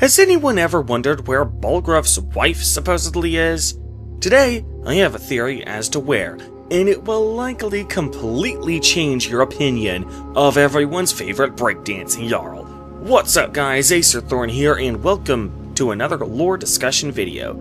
Has anyone ever wondered where Balgruuf's wife supposedly is? Today, I have a theory as to where, and it will likely completely change your opinion of everyone's favorite breakdancing Jarl. What's up guys, Acerthorn here, and welcome to another lore discussion video.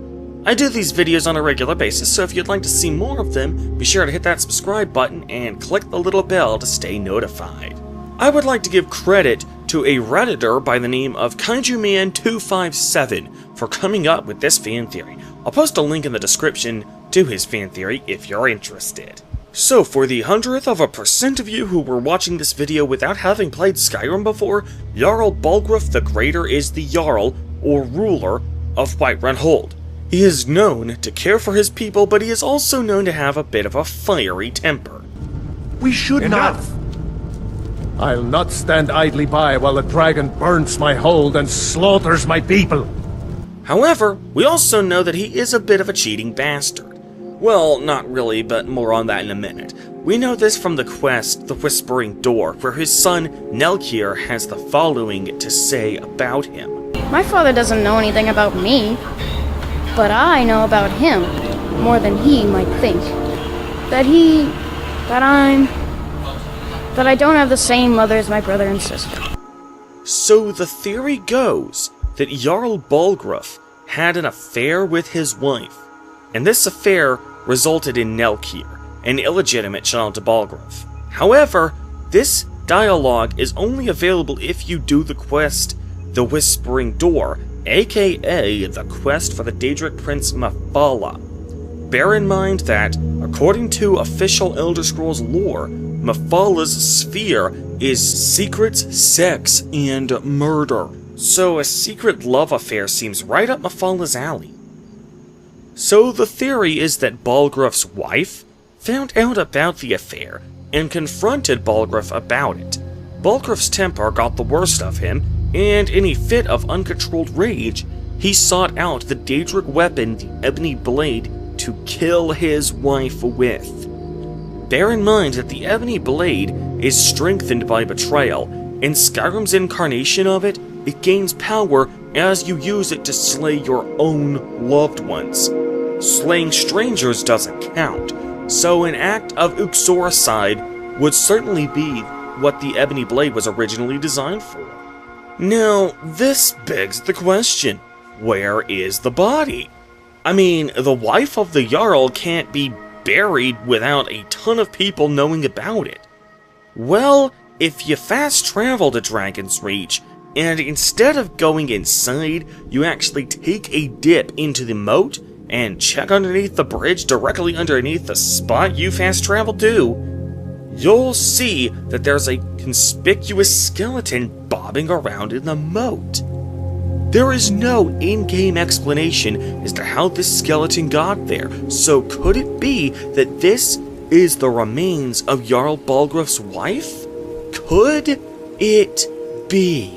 I do these videos on a regular basis, so if you'd like to see more of them, be sure to hit that subscribe button and click the little bell to stay notified. I would like to give credit to a Redditor by the name of KaijuMan257 for coming up with this fan theory. I'll post a link in the description to his fan theory if you're interested. So, for the 100% of you who were watching this video without having played Skyrim before, Jarl Balgruuf the Greater is the Jarl, or ruler, of Whiterun Hold. He is known to care for his people, but he is also known to have a bit of a fiery temper. We should Enough! not... I'll not stand idly by while the dragon burns my hold and slaughters my people. However, we also know that he is a bit of a cheating bastard. Well, not really, but more on that in a minute. We know this from the quest, The Whispering Door, where his son, Nelkir, has the following to say about him. My father doesn't know anything about me, but I know about him more than he might think. That I don't have the same mother as my brother and sister. So the theory goes that Jarl Balgruuf had an affair with his wife, and this affair resulted in Nelkir, an illegitimate child to Balgruuf. However, this dialogue is only available if you do the quest, The Whispering Door, aka the quest for the Daedric Prince Mephala. Bear in mind that, according to official Elder Scrolls lore, Mephala's sphere is secrets, sex, and murder. So a secret love affair seems right up Mephala's alley. So the theory is that Balgruuf's wife found out about the affair and confronted Balgruuf about it. Balgruuf's temper got the worst of him, and in a fit of uncontrolled rage, he sought out the Daedric weapon, the Ebony Blade, to kill his wife with. Bear in mind that the Ebony Blade is strengthened by betrayal. In Skyrim's incarnation of it, it gains power as you use it to slay your own loved ones. Slaying strangers doesn't count, so an act of uxoricide would certainly be what the Ebony Blade was originally designed for. Now, this begs the question, where is the body? I mean, the wife of the Jarl can't be buried without a ton of people knowing about it. Well, if you fast travel to Dragon's Reach, and instead of going inside, you actually take a dip into the moat and check underneath the bridge directly underneath the spot you fast traveled to, you'll see that there's a conspicuous skeleton bobbing around in the moat. There is no in-game explanation as to how this skeleton got there, so could it be that this is the remains of Jarl Balgruuf's wife? Could it be?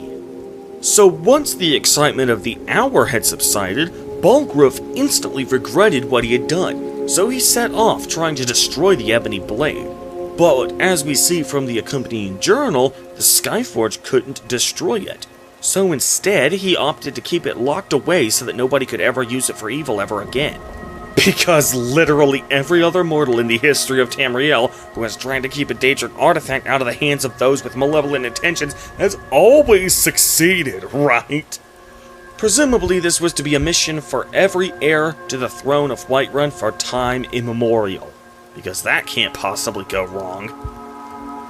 So once the excitement of the hour had subsided, Balgruuf instantly regretted what he had done, so he set off trying to destroy the Ebony Blade. But as we see from the accompanying journal, the Skyforge couldn't destroy it. So instead, he opted to keep it locked away so that nobody could ever use it for evil ever again. Because literally every other mortal in the history of Tamriel who has tried to keep a Daedric artifact out of the hands of those with malevolent intentions has always succeeded, right? Presumably this was to be a mission for every heir to the throne of Whiterun for time immemorial, because that can't possibly go wrong.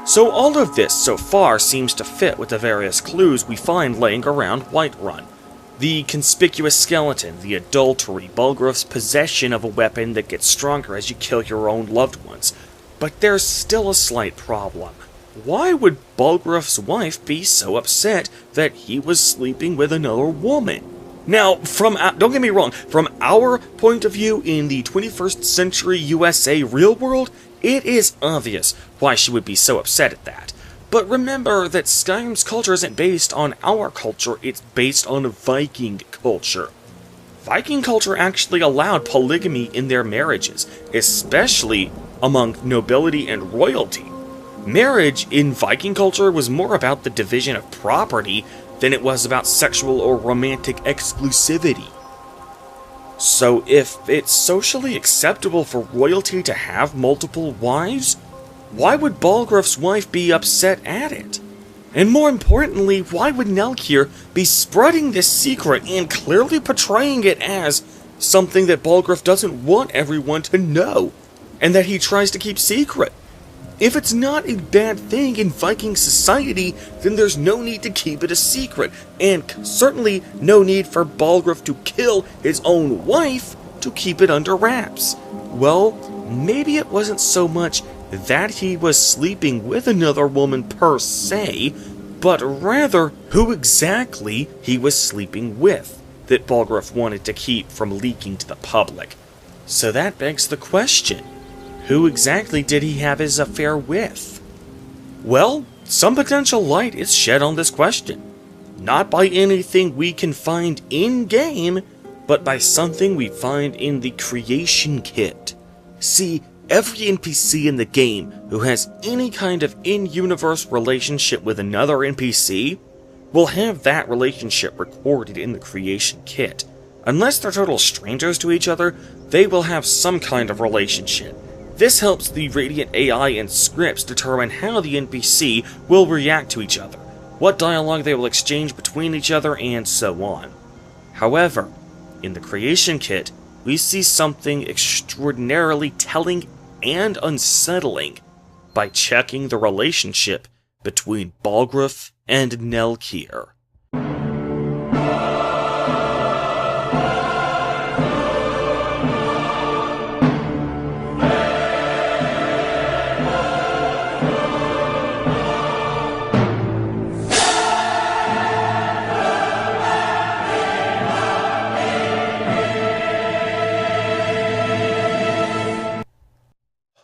So all of this so far seems to fit with the various clues we find laying around Whiterun. The conspicuous skeleton, the adultery, Balgruuf's possession of a weapon that gets stronger as you kill your own loved ones. But there's still a slight problem. Why would Balgruuf's wife be so upset that he was sleeping with another woman? Now, don't get me wrong, from our point of view in the 21st century USA real world, it is obvious why she would be so upset at that. But remember that Skyrim's culture isn't based on our culture, it's based on Viking culture. Viking culture actually allowed polygamy in their marriages, especially among nobility and royalty. Marriage in Viking culture was more about the division of property than it was about sexual or romantic exclusivity. So if it's socially acceptable for royalty to have multiple wives, why would Balgruuf's wife be upset at it? And more importantly, why would Nelkir be spreading this secret and clearly portraying it as something that Balgruuf doesn't want everyone to know, and that he tries to keep secret? If it's not a bad thing in Viking society, then there's no need to keep it a secret, and certainly no need for Balgruuf to kill his own wife to keep it under wraps. Well, maybe it wasn't so much that he was sleeping with another woman per se, but rather who exactly he was sleeping with that Balgruuf wanted to keep from leaking to the public. So that begs the question, who exactly did he have his affair with? Well, some potential light is shed on this question. Not by anything we can find in-game, but by something we find in the creation kit. See, every NPC in the game who has any kind of in-universe relationship with another NPC will have that relationship recorded in the creation kit. Unless they're total strangers to each other, they will have some kind of relationship. This helps the Radiant AI and scripts determine how the NPC will react to each other, what dialogue they will exchange between each other, and so on. However, in the creation kit, we see something extraordinarily telling and unsettling by checking the relationship between Balgruuf and Nelkir.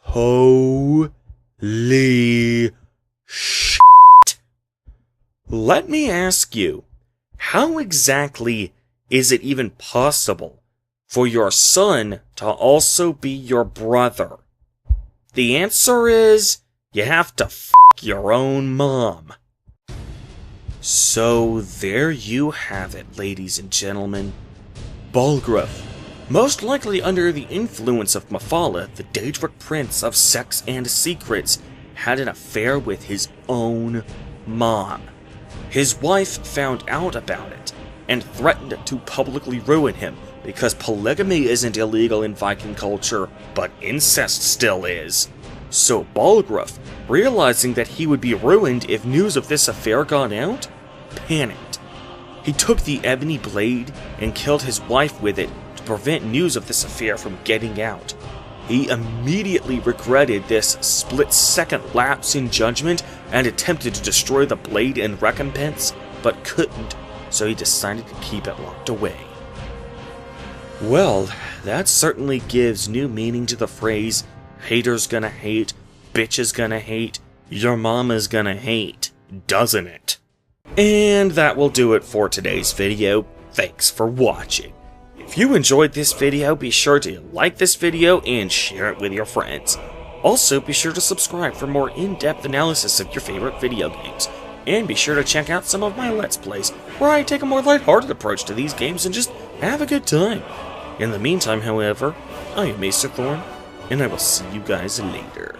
Holy shit. Let me ask you, how exactly is it even possible for your son to also be your brother? The answer is, you have to f*** your own mom. So there you have it, ladies and gentlemen. Balgruuf, most likely under the influence of Mafala, the Daedric Prince of Sex and Secrets, had an affair with his own mom. His wife found out about it, and threatened to publicly ruin him, because polygamy isn't illegal in Viking culture, but incest still is. So Balgruuf, realizing that he would be ruined if news of this affair got out, panicked. He took the Ebony Blade and killed his wife with it to prevent news of this affair from getting out. He immediately regretted this split-second lapse in judgment and attempted to destroy the blade in recompense, but couldn't, so he decided to keep it locked away. Well, that certainly gives new meaning to the phrase, haters gonna hate, bitches gonna hate, your mama's gonna hate, doesn't it? And that will do it for today's video. Thanks for watching. If you enjoyed this video, be sure to like this video and share it with your friends. Also, be sure to subscribe for more in-depth analysis of your favorite video games. And be sure to check out some of my Let's Plays, where I take a more lighthearted approach to these games and just have a good time. In the meantime, however, I am Acer Thorn, and I will see you guys later.